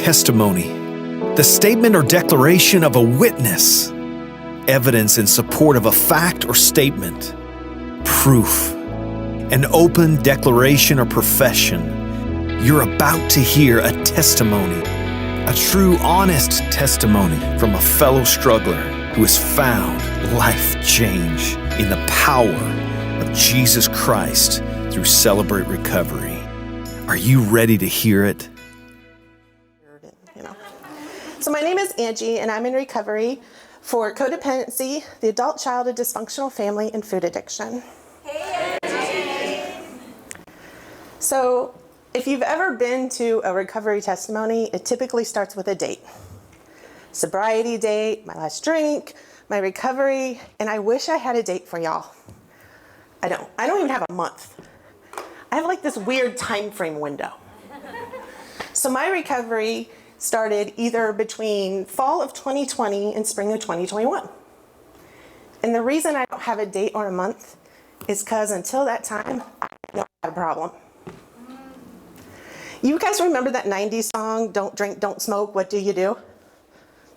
testimony, the statement or declaration of a witness, evidence in support of a fact or statement, proof, an open declaration or profession. You're about to hear a testimony, a true, honest testimony from a fellow struggler who has found life change in the power of Jesus Christ through Celebrate Recovery. Are you ready to hear it? So my name is Angie, and I'm in recovery for codependency, the adult child of dysfunctional family, and food addiction. Hey, Angie. So if you've ever been to a recovery testimony, it typically starts with a date. Sobriety date, my last drink, my recovery, and I wish I had a date for y'all. I don't even have a month. I have like this weird time frame window. So my recovery started either between fall of 2020 and spring of 2021. And the reason I don't have a date or a month is because until that time, I know I had a problem. You guys remember that 90s song, Don't Drink, Don't Smoke, What Do You Do?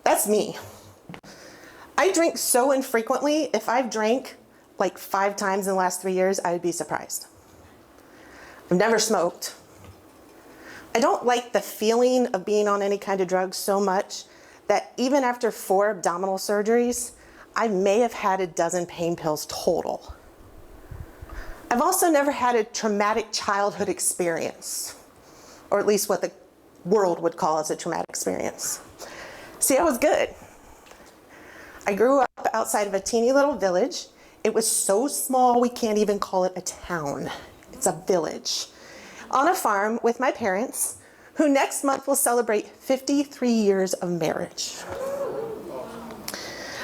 That's me. I drink so infrequently, if I've drank like 5 times in the last 3 years, I would be surprised. I've never smoked. I don't like the feeling of being on any kind of drug so much that even after 4 abdominal surgeries, I may have had a dozen pain pills total. I've also never had a traumatic childhood experience, or at least what the world would call as a traumatic experience. See, I was good. I grew up outside of a teeny little village. It was so small we can't even call it a town. It's a village. On a farm with my parents, who next month will celebrate 53 years of marriage.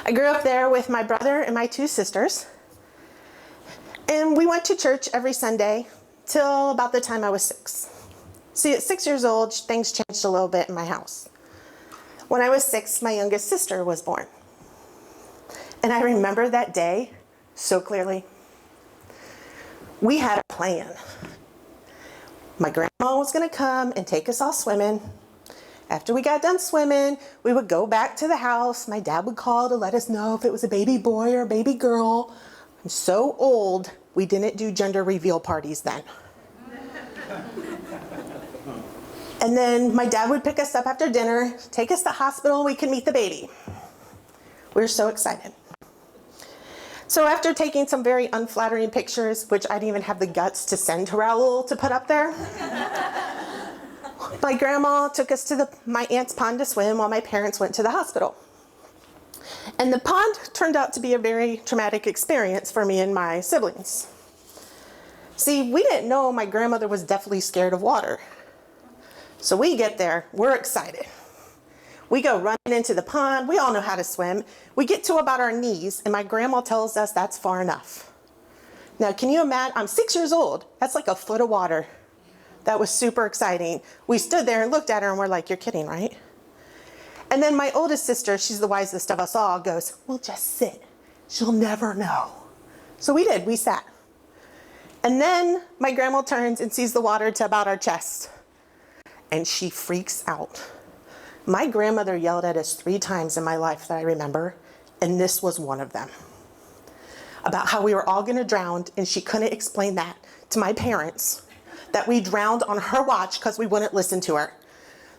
I grew up there with my brother and my 2 sisters, and we went to church every Sunday till about the time I was 6. See, at 6 years old, things changed a little bit in my house. When I was 6, my youngest sister was born. And I remember that day so clearly. We had a plan. My grandma was going to come and take us all swimming. After we got done swimming, we would go back to the house. My dad would call to let us know if it was a baby boy or a baby girl. I'm so old, we didn't do gender reveal parties then. And then my dad would pick us up after dinner, take us to the hospital, we could meet the baby. We were so excited. So after taking some very unflattering pictures, which I didn't even have the guts to send to Raul to put up there, my grandma took us to my aunt's pond to swim while my parents went to the hospital. And the pond turned out to be a very traumatic experience for me and my siblings. See, we didn't know my grandmother was deathly scared of water. So we get there, we're excited. We go running into the pond. We all know how to swim. We get to about our knees, and my grandma tells us that's far enough. Now, can you imagine? I'm 6 years old. That's like a foot of water. That was super exciting. We stood there and looked at her, and we're like, you're kidding, right? And then my oldest sister, she's the wisest of us all, goes, well, just sit. She'll never know. So we did. We sat. And then my grandma turns and sees the water to about our chest, and she freaks out. My grandmother yelled at us 3 times in my life that I remember, and this was one of them. About how we were all going to drown, and she couldn't explain that to my parents, that we drowned on her watch because we wouldn't listen to her.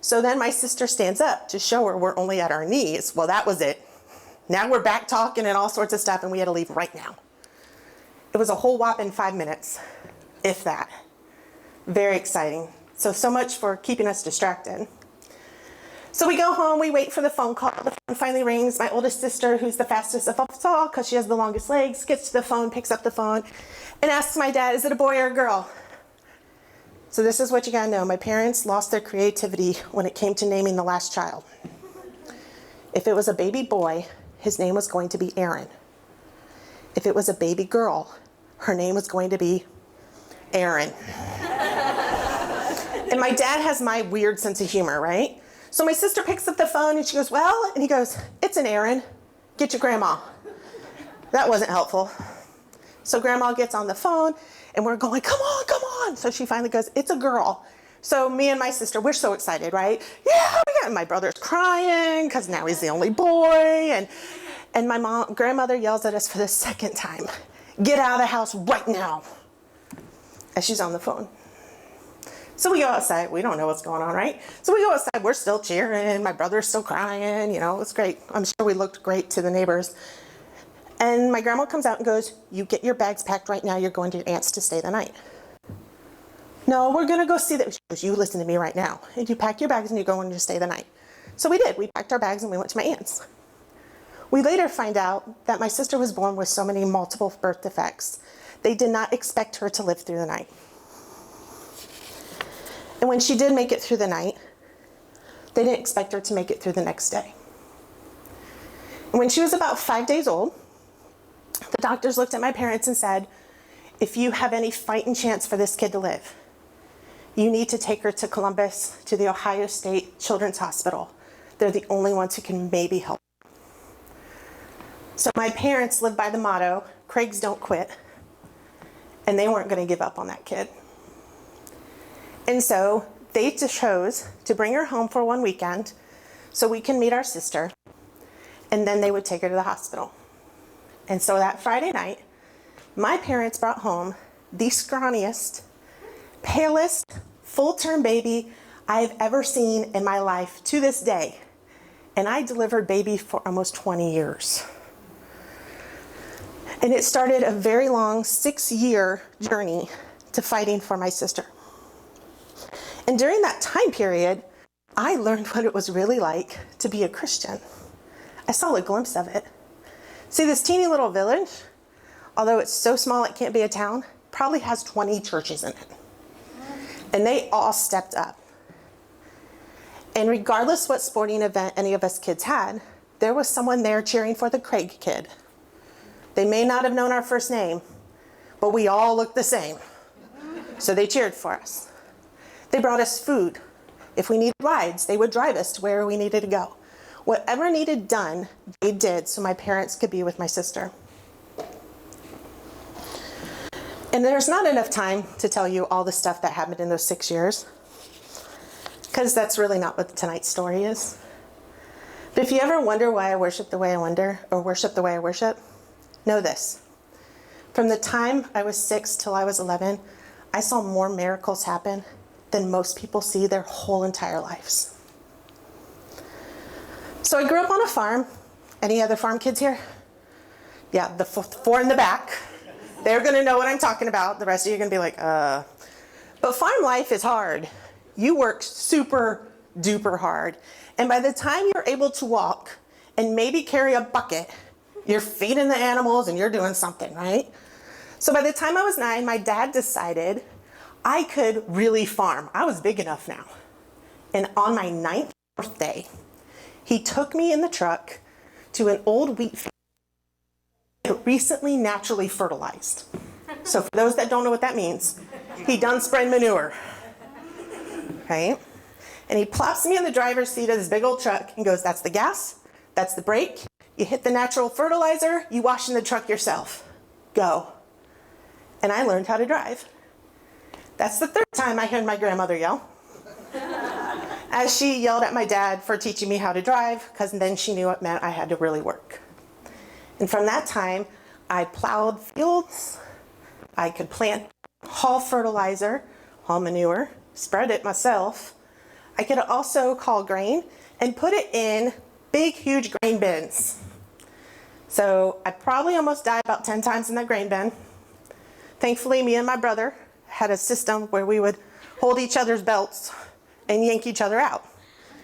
So then my sister stands up to show her we're only at our knees. Well, that was it. Now we're back talking and all sorts of stuff, and we had to leave right now. It was a whole whopping 5 minutes, if that. Very exciting. So much for keeping us distracted. So we go home, we wait for the phone call. The phone finally rings. My oldest sister, who's the fastest of us all because she has the longest legs, gets to the phone, picks up the phone, and asks my dad, is it a boy or a girl? So this is what you gotta know. My parents lost their creativity when it came to naming the last child. If it was a baby boy, his name was going to be Aaron. If it was a baby girl, her name was going to be Aaron. And my dad has my weird sense of humor, right? So my sister picks up the phone and she goes, well, and he goes, it's an Aaron. Get your grandma. That wasn't helpful. So grandma gets on the phone and we're going, come on, come on. So she finally goes, it's a girl. So me and my sister, we're so excited, right? Yeah, and my brother's crying because now he's the only boy. And my grandmother yells at us for the second time, get out of the house right now, as she's on the phone. So we go outside. We don't know what's going on, right? So we go outside. We're still cheering. My brother's still crying. You know, it's great. I'm sure we looked great to the neighbors. And my grandma comes out and goes, you get your bags packed right now. You're going to your aunt's to stay the night. No, we're going to go see that. She goes, you listen to me right now. And you pack your bags and you're going to stay the night. So we did. We packed our bags and we went to my aunt's. We later find out that my sister was born with so many multiple birth defects. They did not expect her to live through the night. And when she did make it through the night, they didn't expect her to make it through the next day. And when she was about 5 days old, the doctors looked at my parents and said, if you have any fighting chance for this kid to live, you need to take her to Columbus, to the Ohio State Children's Hospital. They're the only ones who can maybe help. So my parents lived by the motto, Craigs don't quit, and they weren't going to give up on that kid. And so they chose to bring her home for one weekend so we can meet our sister, and then they would take her to the hospital. And so that Friday night, my parents brought home the scrawniest, palest, full-term baby I've ever seen in my life to this day. And I delivered baby for almost 20 years. And it started a very long 6-year journey to fighting for my sister. And during that time period, I learned what it was really like to be a Christian. I saw a glimpse of it. See, this teeny little village, although it's so small it can't be a town, probably has 20 churches in it. And they all stepped up. And regardless what sporting event any of us kids had, there was someone there cheering for the Craig kid. They may not have known our first name, but we all looked the same. So they cheered for us. They brought us food. If we needed rides, they would drive us to where we needed to go. Whatever needed done, they did so my parents could be with my sister. And there's not enough time to tell you all the stuff that happened in those 6 years, because that's really not what tonight's story is. But if you ever wonder why I worship the way I wonder, or worship the way I worship, know this. From the time I was 6 till I was 11, I saw more miracles happen than most people see their whole entire lives. So I grew up on a farm. Any other farm kids here? Yeah, the four in the back. They're gonna know what I'm talking about. The rest of you are gonna be like, But farm life is hard. You work super duper hard. And by the time you're able to walk and maybe carry a bucket, you're feeding the animals and you're doing something, right? So by the time I was 9, my dad decided I could really farm. I was big enough now. And on my 9th birthday, he took me in the truck to an old wheat field recently naturally fertilized. So for those that don't know what that means, he done spread manure, right? And he plops me in the driver's seat of this big old truck and goes, that's the gas, that's the brake, you hit the natural fertilizer, you wash in the truck yourself. Go. And I learned how to drive. That's the 3rd time I heard my grandmother yell. As she yelled at my dad for teaching me how to drive, because then she knew it meant I had to really work. And from that time, I plowed fields, I could plant, haul fertilizer, haul manure, spread it myself. I could also haul grain and put it in big, huge grain bins. So I probably almost died about 10 times in that grain bin. Thankfully, me and my brother had a system where we would hold each other's belts and yank each other out,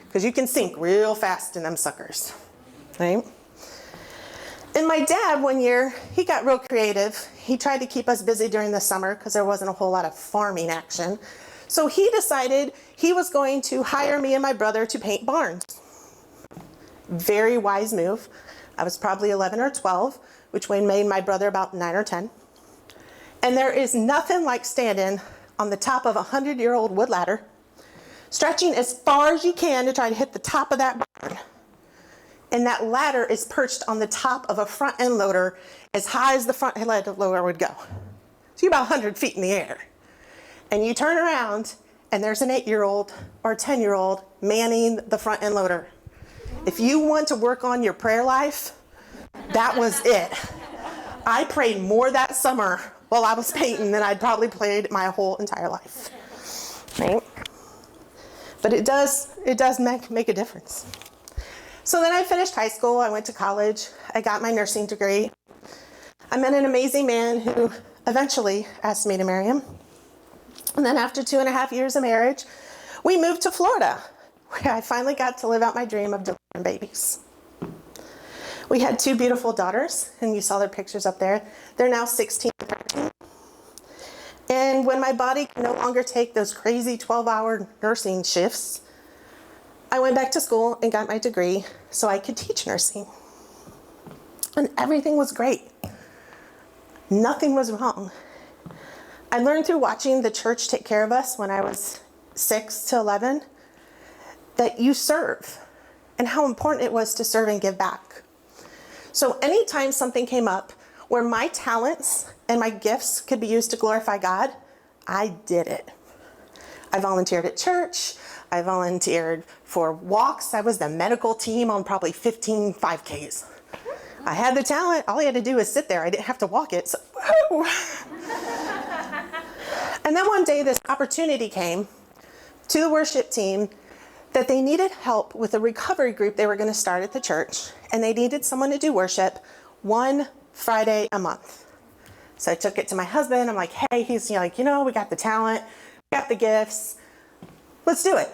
because you can sink real fast in them suckers, right? And my dad, one year, he got real creative. He tried to keep us busy during the summer because there wasn't a whole lot of farming action. So he decided he was going to hire me and my brother to paint barns. Very wise move. I was probably 11 or 12, which made my brother about 9 or 10. And there is nothing like standing on the top of a 100-year-old wood ladder, stretching as far as you can to try to hit the top of that barn. And that ladder is perched on the top of a front end loader as high as the front end loader would go. So you're about 100 feet in the air. And you turn around and there's an 8-year-old or a 10-year-old manning the front end loader. If you want to work on your prayer life, that was it. I prayed more that summer while I was painting than I'd probably prayed my whole entire life. Right? But it does make a difference. So then I finished high school, I went to college, I got my nursing degree. I met an amazing man who eventually asked me to marry him. And then after 2.5 years of marriage, we moved to Florida, where I finally got to live out my dream of delivering babies. We had 2 beautiful daughters, and you saw their pictures up there. They're now 16 and 13. And when my body could no longer take those crazy 12-hour nursing shifts, I went back to school and got my degree so I could teach nursing. And everything was great. Nothing was wrong. I learned through watching the church take care of us when I was 6 to 11 that you serve and how important it was to serve and give back. So anytime something came up where my talents and my gifts could be used to glorify God, I did it. I volunteered at church. I volunteered for walks. I was the medical team on probably 15 5Ks. I had the talent. All I had to do was sit there. I didn't have to walk it. So, and then one day this opportunity came to the worship team that they needed help with a recovery group they were going to start at the church. And they needed someone to do worship 1 Friday a month. So I took it to my husband. I'm like, hey, he's like, we got the talent, we got the gifts. Let's do it.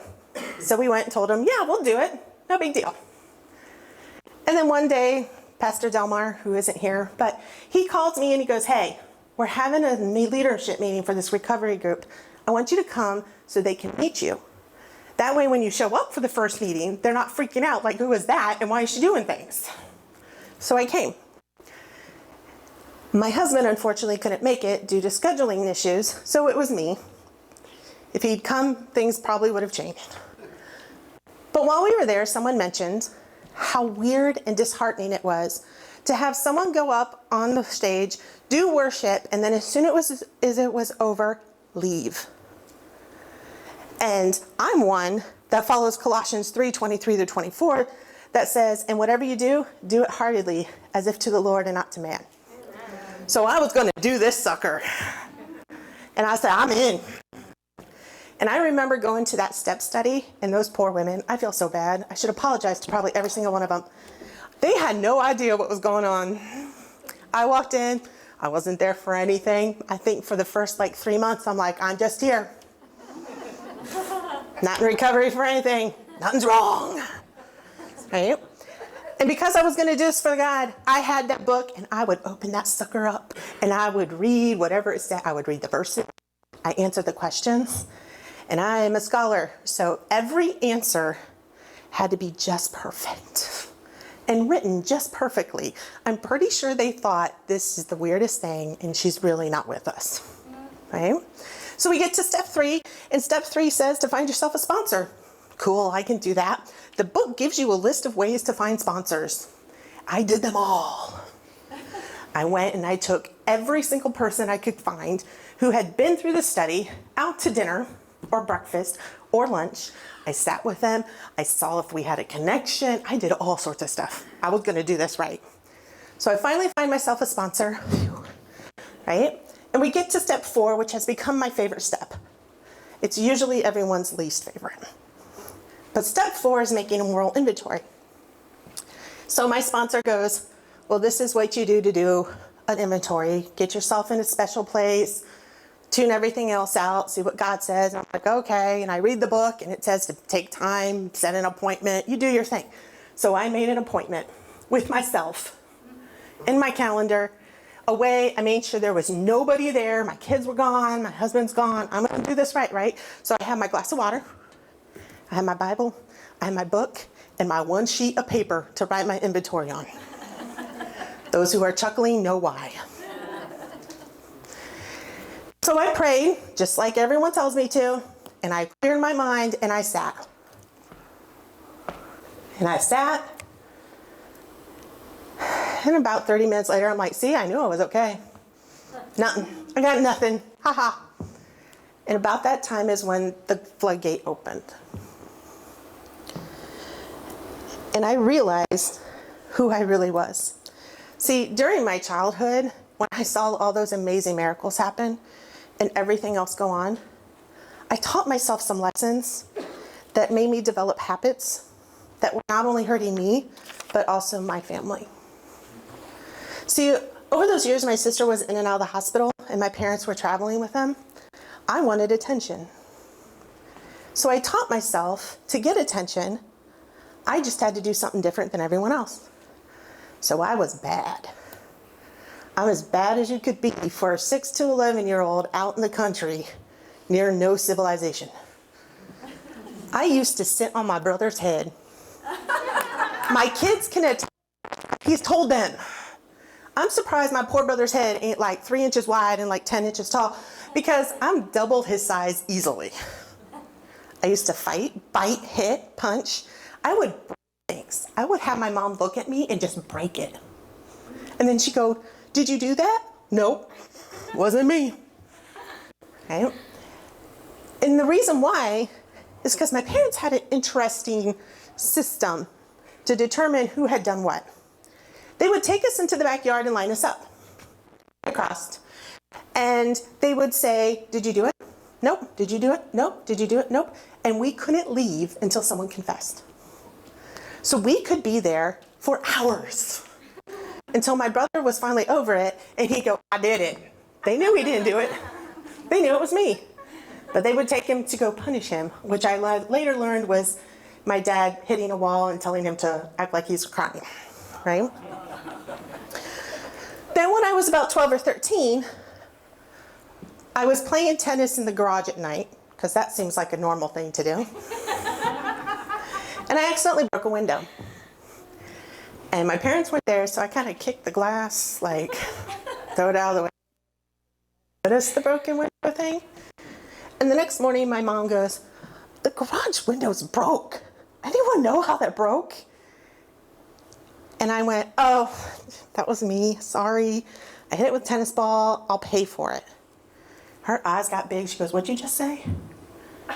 So we went and told him, yeah, we'll do it. No big deal. And then one day, Pastor Delmar, who isn't here, but he called me and he goes, hey, we're having a leadership meeting for this recovery group. I want you to come so they can meet you. That way, when you show up for the first meeting, they're not freaking out like, who is that and why is she doing things? So I came. My husband, unfortunately, couldn't make it due to scheduling issues, so it was me. If he'd come, things probably would have changed. But while we were there, someone mentioned how weird and disheartening it was to have someone go up on the stage, do worship, and then as soon as it was over, leave. And I'm one that follows Colossians 3:23-24 that says, and whatever you do, do it heartily, as if to the Lord and not to man. Amen. So I was going to do this sucker. And I said, I'm in. And I remember going to that step study, and those poor women, I feel so bad. I should apologize to probably every single one of them. They had no idea what was going on. I walked in, I wasn't there for anything. I think for the first 3 months, I'm like, I'm just here. Not in recovery for anything. Nothing's wrong. Right? And because I was going to do this for God, I had that book, and I would open that sucker up, and I would read whatever it said. I would read the verses. I answered the questions. And I am a scholar, so every answer had to be just perfect and written just perfectly. I'm pretty sure they thought this is the weirdest thing and she's really not with us, right? So we get to step 3, and step 3 says to find yourself a sponsor. Cool, I can do that. The book gives you a list of ways to find sponsors. I did them all. I went and I took every single person I could find who had been through the study out to dinner or breakfast or lunch. I sat with them. I saw if we had a connection. I did all sorts of stuff. I was going to do this right. So I finally find myself a sponsor, right? And we get to step 4, which has become my favorite step. It's usually everyone's least favorite. But step 4 is making a moral inventory. So my sponsor goes, well, this is what you do to do an inventory. Get yourself in a special place, tune everything else out, see what God says. And I'm like, okay. And I read the book, and it says to take time, set an appointment, you do your thing. So I made an appointment with myself in my calendar. Away, I made sure there was nobody there. My kids were gone, my husband's gone. I'm gonna do this right? So I have my glass of water, I have my Bible, I have my book, and my 1 sheet of paper to write my inventory on. Those who are chuckling know why. So I prayed, just like everyone tells me to, and I cleared my mind, and I sat. And I sat, and about 30 minutes later, I'm like, see, I knew I was okay. Nothing. I got nothing. Ha ha. And about that time is when the floodgate opened. And I realized who I really was. See, during my childhood, when I saw all those amazing miracles happen and everything else go on, I taught myself some lessons that made me develop habits that were not only hurting me, but also my family. See, over those years, my sister was in and out of the hospital and my parents were traveling with them. I wanted attention. So I taught myself to get attention, I just had to do something different than everyone else. So I was bad. I'm as bad as you could be for a 6 to 11-year-old out in the country near no civilization. I used to sit on my brother's head. My kids can attest. He's told them. I'm surprised my poor brother's head ain't like 3 inches wide and like 10 inches tall, because I'm double his size easily. I used to fight, bite, hit, punch. I would break things. I would have my mom look at me and just break it. And then she'd go, "Did you do that?" "Nope, wasn't me." Right? And the reason why is because my parents had an interesting system to determine who had done what. They would take us into the backyard and line us up across. And they would say, "Did you do it?" "Nope." "Did you do it?" "Nope." "Did you do it?" "Nope." And we couldn't leave until someone confessed. So we could be there for hours until my brother was finally over it and he'd go, "I did it." They knew he didn't do it. They knew it was me. But they would take him to go punish him, which I later learned was my dad hitting a wall and telling him to act like he's crying, right? Then when I was about 12 or 13, I was playing tennis in the garage at night, because that seems like a normal thing to do. And I accidentally broke a window. And my parents weren't there, so I kind of kicked the glass, like, throw it out of the window. Notice the broken window thing? And the next morning, my mom goes, "The garage window's broke. Anyone know how that broke?" And I went, "Oh, that was me. Sorry. I hit it with a tennis ball. I'll pay for it." Her eyes got big. She goes, "What'd you just say?"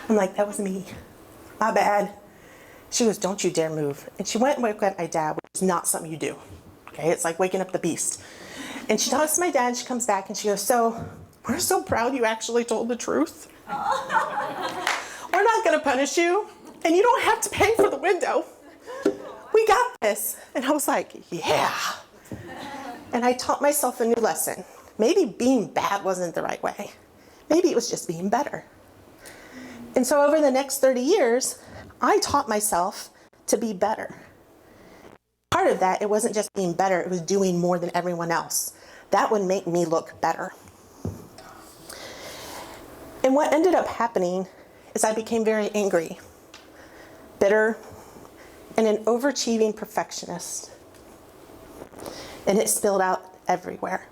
I'm like, "That was me. My bad." She goes, "Don't you dare move." And she went and woke up my dad, which is not something you do. Okay, it's like waking up the beast. And she talks to my dad, and she comes back and she goes, "So, we're so proud you actually told the truth. We're not gonna punish you, and you don't have to pay for the window. We got this." And I was like, yeah. And I taught myself a new lesson. Maybe being bad wasn't the right way. Maybe it was just being better. And so over the next 30 years, I taught myself to be better. Part of that, it wasn't just being better, it was doing more than everyone else. That would make me look better. And what ended up happening is I became very angry, bitter, and an overachieving perfectionist. And it spilled out everywhere.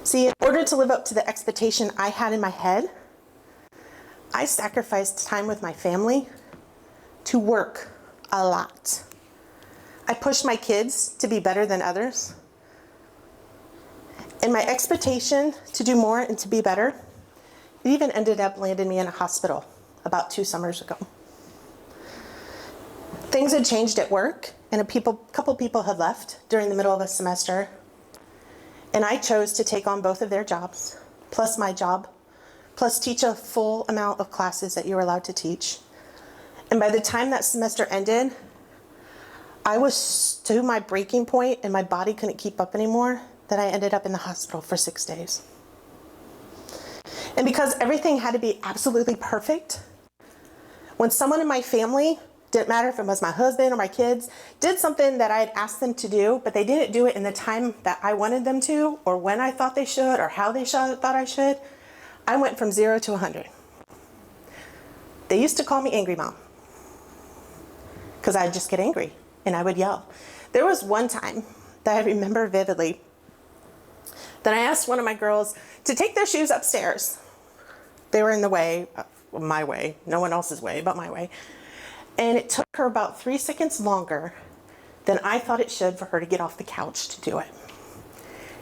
See, in order to live up to the expectation I had in my head, I sacrificed time with my family to work a lot. I pushed my kids to be better than others. And my expectation to do more and to be better, it even ended up landing me in a hospital about 2 summers ago. Things had changed at work, and a couple people had left during the middle of a semester. And I chose to take on both of their jobs, plus my job, plus teach a full amount of classes that you were allowed to teach. And by the time that semester ended, I was to my breaking point and my body couldn't keep up anymore, that I ended up in the hospital for 6 days. And because everything had to be absolutely perfect, when someone in my family, didn't matter if it was my husband or my kids, did something that I had asked them to do, but they didn't do it in the time that I wanted them to, or when I thought they should, or how they thought I should, I went from 0 to 100. They used to call me Angry Mom, because I'd just get angry and I would yell. There was one time that I remember vividly that I asked one of my girls to take their shoes upstairs. They were in the way, my way, no one else's way, but my way. And it took her about 3 seconds longer than I thought it should for her to get off the couch to do it.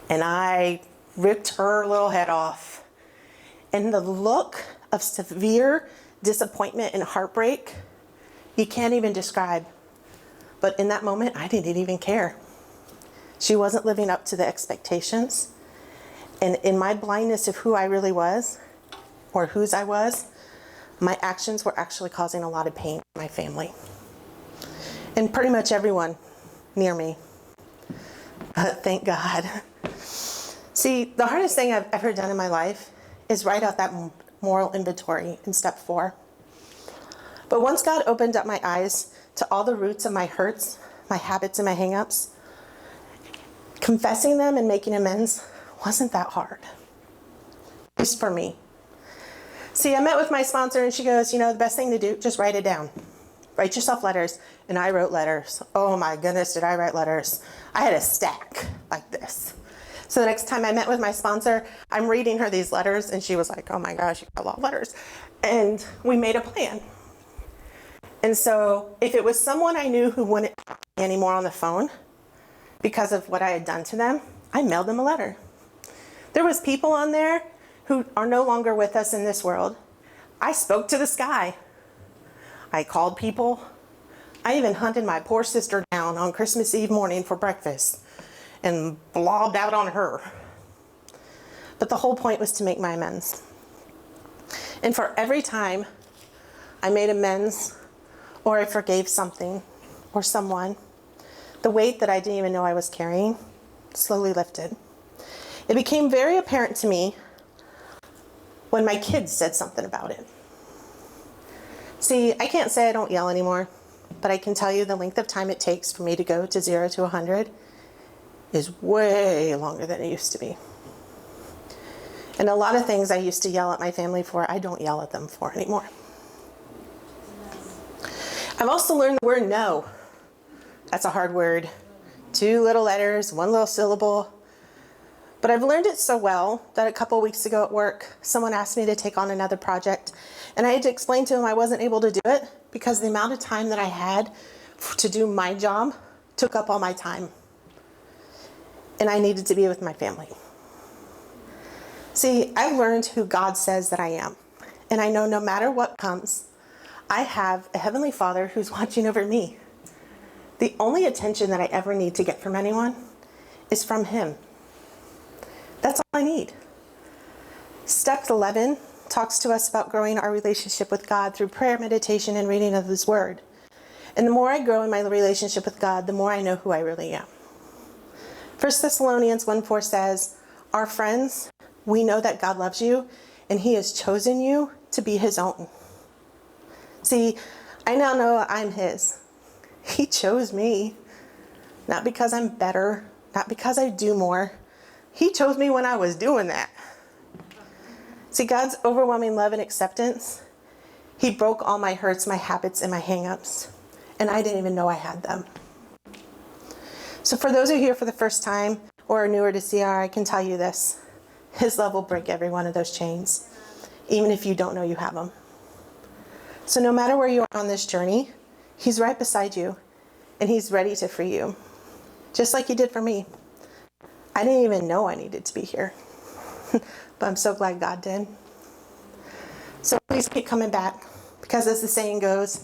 And I ripped her little head off. And the look of severe disappointment and heartbreak, you can't even describe. But in that moment, I didn't even care. She wasn't living up to the expectations. And in my blindness of who I really was, or whose I was, my actions were actually causing a lot of pain to my family. And pretty much everyone near me. But thank God. See, the hardest thing I've ever done in my life is write out that moral inventory in step 4. But once God opened up my eyes to all the roots of my hurts, my habits, and my hang-ups, confessing them and making amends wasn't that hard. At least for me. See, I met with my sponsor and she goes, the best thing to do, just write it down. Write yourself letters. And I wrote letters. Oh my goodness, did I write letters? I had a stack like this. So the next time I met with my sponsor, I'm reading her these letters and she was like, oh my gosh, you got a lot of letters. And we made a plan. And so if it was someone I knew who wouldn't talk to me anymore on the phone because of what I had done to them, I mailed them a letter. There was people on there who are no longer with us in this world. I spoke to the sky. I called people. I even hunted my poor sister down on Christmas Eve morning for breakfast and blobbed out on her. But the whole point was to make my amends. And for every time I made amends or I forgave something or someone, the weight that I didn't even know I was carrying slowly lifted. It became very apparent to me when my kids said something about it. See, I can't say I don't yell anymore, but I can tell you the length of time it takes for me to go to 0 to 100 is way longer than it used to be. And a lot of things I used to yell at my family for, I don't yell at them for anymore. I've also learned the word no. That's a hard word. 2 little letters, 1 little syllable. But I've learned it so well that a couple weeks ago at work, someone asked me to take on another project. And I had to explain to him I wasn't able to do it because the amount of time that I had to do my job took up all my time. And I needed to be with my family. See, I've learned who God says that I am. And I know no matter what comes, I have a Heavenly Father who's watching over me. The only attention that I ever need to get from anyone is from Him. That's all I need. Step 11 talks to us about growing our relationship with God through prayer, meditation, and reading of His Word. And the more I grow in my relationship with God, the more I know who I really am. 1 Thessalonians 1:4 says, "Our friends, we know that God loves you, and He has chosen you to be His own." See, I now know I'm His. He chose me, not because I'm better, not because I do more. He chose me when I was doing that. See, God's overwhelming love and acceptance, He broke all my hurts, my habits, and my hang-ups, and I didn't even know I had them. So for those who are here for the first time or are newer to CR, I can tell you this. His love will break every one of those chains, even if you don't know you have them. So no matter where you are on this journey, He's right beside you, and He's ready to free you, just like He did for me. I didn't even know I needed to be here, but I'm so glad God did. So please keep coming back, because as the saying goes,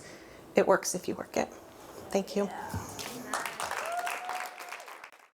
it works if you work it. Thank you.